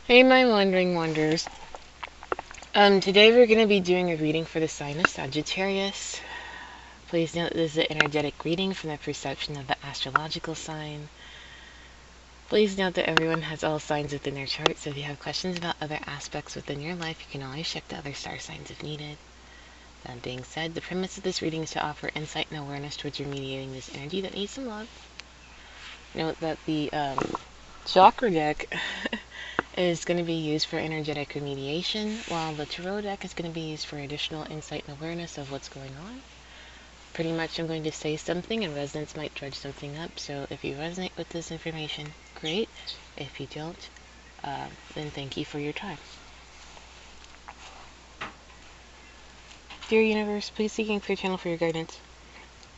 Hey, my wandering wanderers. Today we're going to be doing a reading for the sign of Sagittarius. Please note this is an energetic reading from the perception of the astrological sign. Please note that everyone has all signs within their chart, so if you have questions about other aspects within your life, you can always check the other star signs if needed. That being said, the premise of this reading is to offer insight and awareness towards remediating this energy that needs some love. Note that the chakra deck is going to be used for energetic remediation, while the tarot deck is going to be used for additional insight and awareness of what's going on. Pretty much I'm going to say something and resonance might dredge something up, so if you resonate with this information, great. If you don't, then thank you for your time. Dear Universe, please seek and clear channel for your guidance.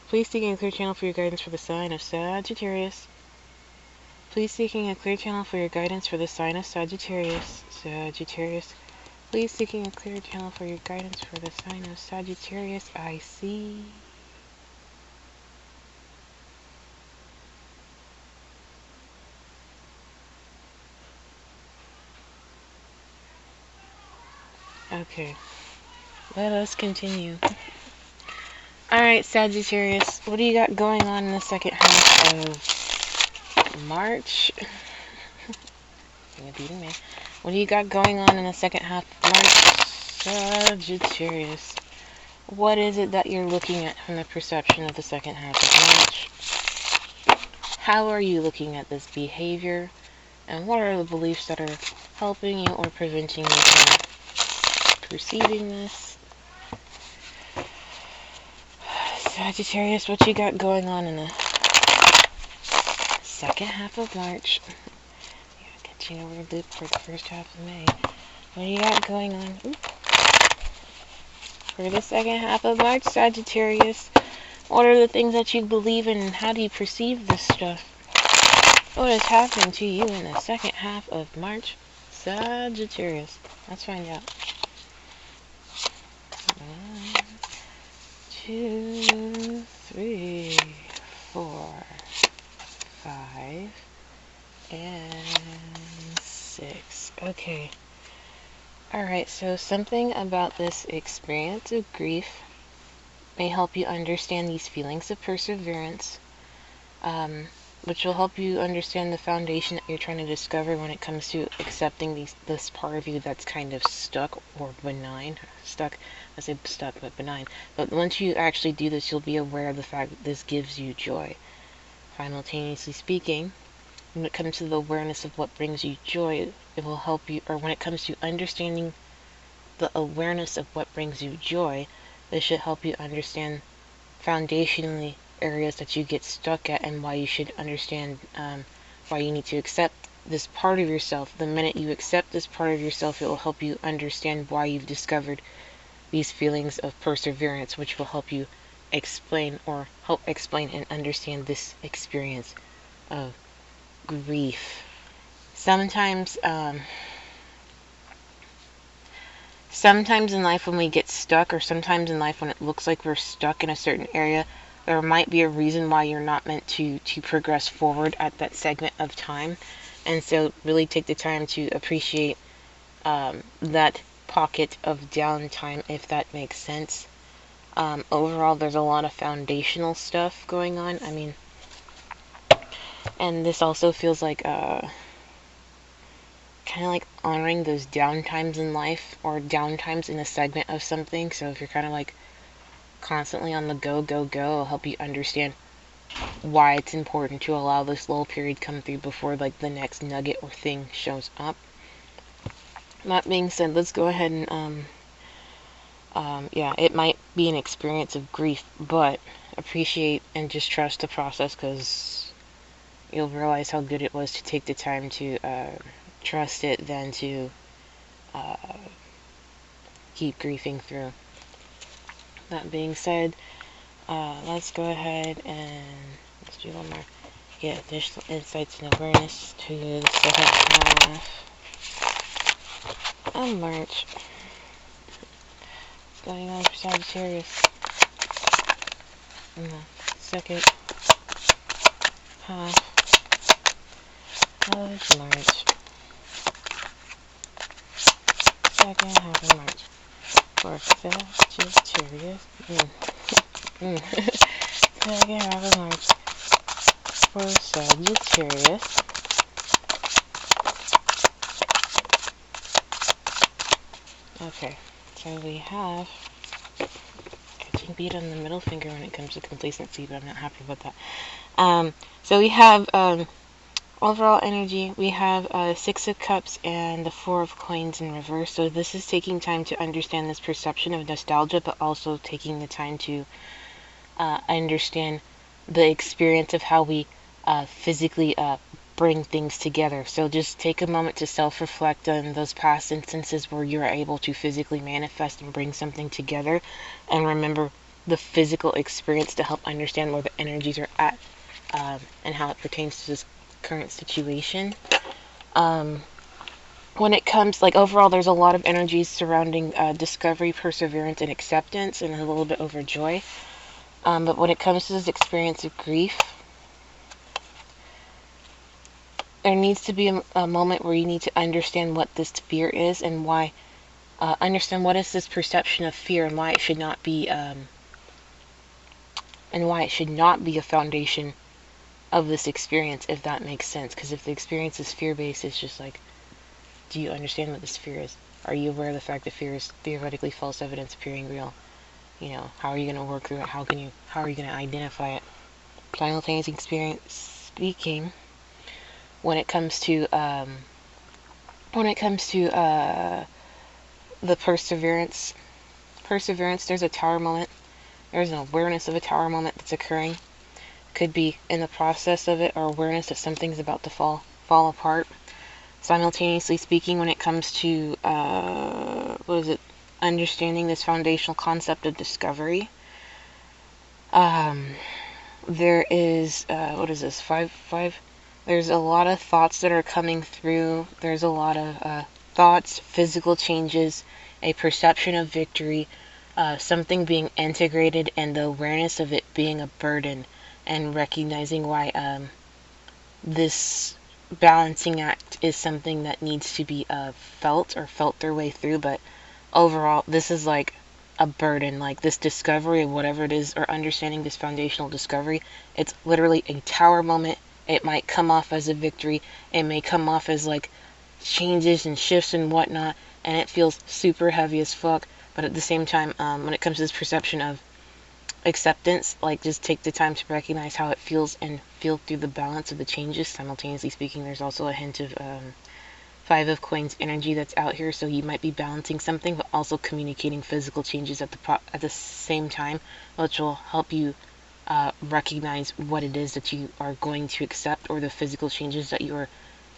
Please seek and clear channel for your guidance for the sign of Sagittarius. Please seeking a clear channel for your guidance for the sign of Sagittarius. Sagittarius. Please seeking a clear channel for your guidance for the sign of Sagittarius. I see. Okay. Let us continue. Alright, Sagittarius. What do you got going on in the second half of March? What do you got going on in the second half of March, Sagittarius? What is it that you're looking at from the perception of the second half of March? How are you looking at this behavior? And what are the beliefs that are helping you or preventing you from perceiving this? Sagittarius, what you got going on in the second half of March? You know, we're loop for the first half of May. What do you got going on? For the second half of March, Sagittarius? What are the things that you believe in and how do you perceive this stuff? What is happening to you in the second half of March, Sagittarius? Let's find out. 1, 2, 3, 4, 5, and 6. Okay. Alright, so something about this experience of grief may help you understand these feelings of perseverance, which will help you understand the foundation that you're trying to discover when it comes to accepting this part of you that's kind of stuck or benign. Stuck, I say stuck, but benign. But once you actually do this, you'll be aware of the fact that this gives you joy. Simultaneously speaking, when it comes to the awareness of what brings you joy, it will help you, or when it comes to understanding the awareness of what brings you joy, this should help you understand foundationally areas that you get stuck at and why you should understand why you need to accept this part of yourself. The minute you accept this part of yourself, it will help you understand why you've discovered these feelings of perseverance, which will help you explain or help explain and understand this experience of grief. Sometimes in life when we get stuck, or sometimes in life when it looks like we're stuck in a certain area, there might be a reason why you're not meant to progress forward at that segment of time. And so really take the time to appreciate that pocket of downtime, if that makes sense. Overall, there's a lot of foundational stuff going on. I mean, and this also feels like kind of like honoring those downtimes in life, or downtimes in a segment of something. So if you're kind of like constantly on the go, it'll help you understand why it's important to allow this lull period come through before like the next nugget or thing shows up. That being said, let's go ahead and yeah, it might be an experience of grief, but appreciate and just trust the process, because you'll realize how good it was to take the time to trust it than to keep grieving through. That being said, let's go ahead and let's do one more. Get additional insights and awareness to the second half of March. What's going on for Sagittarius in the second half of March? second half of March for Sagittarius. Second half of March for Sagittarius. Okay, so we have catching beat on the middle finger when it comes to complacency, but I'm not happy about that. So we have overall energy. We have Six of Cups and the Four of Coins in reverse. So this is taking time to understand this perception of nostalgia, but also taking the time to understand the experience of how we physically bring things together. So just take a moment to self-reflect on those past instances where you are able to physically manifest and bring something together, and remember the physical experience to help understand where the energies are at and how it pertains to this current situation. When it comes, like, overall, there's a lot of energies surrounding discovery, perseverance, and acceptance, and a little bit over joy. But when it comes to this experience of grief, there needs to be a moment where you need to understand what this fear is and why. Understand what is this perception of fear and why it should not be a foundation of this experience, if that makes sense. Because if the experience is fear-based, it's just like, do you understand what this fear is? Are you aware of the fact that fear is theoretically false evidence appearing real? You know, how are you going to work through it? How are you going to identify it? Simultaneous experience speaking. When it comes to the perseverance, there's a tower moment. There's an awareness of a tower moment that's occurring. Could be in the process of it, or awareness that something's about to fall apart. Simultaneously speaking, when it comes to understanding this foundational concept of discovery, there is five. There's a lot of thoughts that are coming through. There's a lot of thoughts, physical changes, a perception of victory, something being integrated, and the awareness of it being a burden, and recognizing why this balancing act is something that needs to be felt their way through. But overall, this is like a burden, like this discovery of whatever it is, or understanding this foundational discovery. It's literally a tower moment. It might come off as a victory. It may come off as like changes and shifts and whatnot, and it feels super heavy as fuck. But at the same time, when it comes to this perception of acceptance, like, just take the time to recognize how it feels and feel through the balance of the changes. Simultaneously speaking, there's also a hint of Five of Coins energy that's out here, so you might be balancing something, but also communicating physical changes at the same time, which will help you recognize what it is that you are going to accept, or the physical changes that you are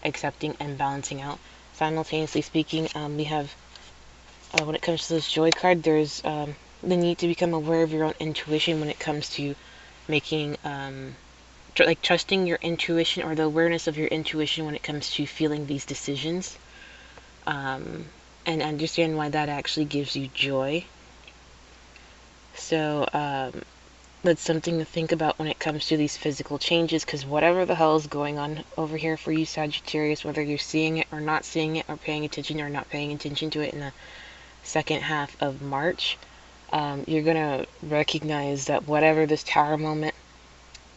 accepting and balancing out. Simultaneously speaking, we have, when it comes to this joy card, there's the need to become aware of your own intuition when it comes to making, trusting your intuition, or the awareness of your intuition when it comes to feeling these decisions, and understand why that actually gives you joy. So, that's something to think about when it comes to these physical changes, because whatever the hell is going on over here for you, Sagittarius, whether you're seeing it or not seeing it, or paying attention or not paying attention to it in the second half of March, you're going to recognize that whatever this tower moment,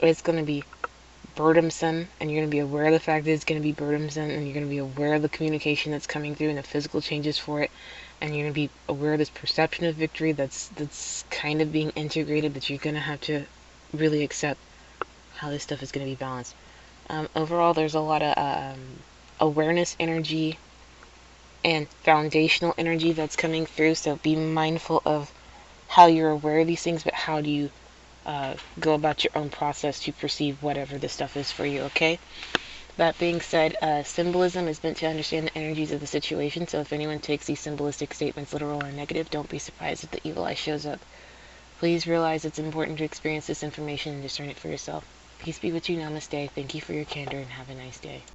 it's going to be burdensome, and you're going to be aware of the fact that it's going to be burdensome, and you're going to be aware of the communication that's coming through and the physical changes for it, and you're going to be aware of this perception of victory that's kind of being integrated, that you're going to have to really accept how this stuff is going to be balanced. Overall, there's a lot of awareness energy and foundational energy that's coming through, so be mindful of how you're aware of these things, but how do you go about your own process to perceive whatever this stuff is for you, okay? That being said, symbolism is meant to understand the energies of the situation, so if anyone takes these symbolistic statements literal or negative, don't be surprised if the evil eye shows up. Please realize it's important to experience this information and discern it for yourself. Peace be with you. Namaste. Thank you for your candor, and have a nice day.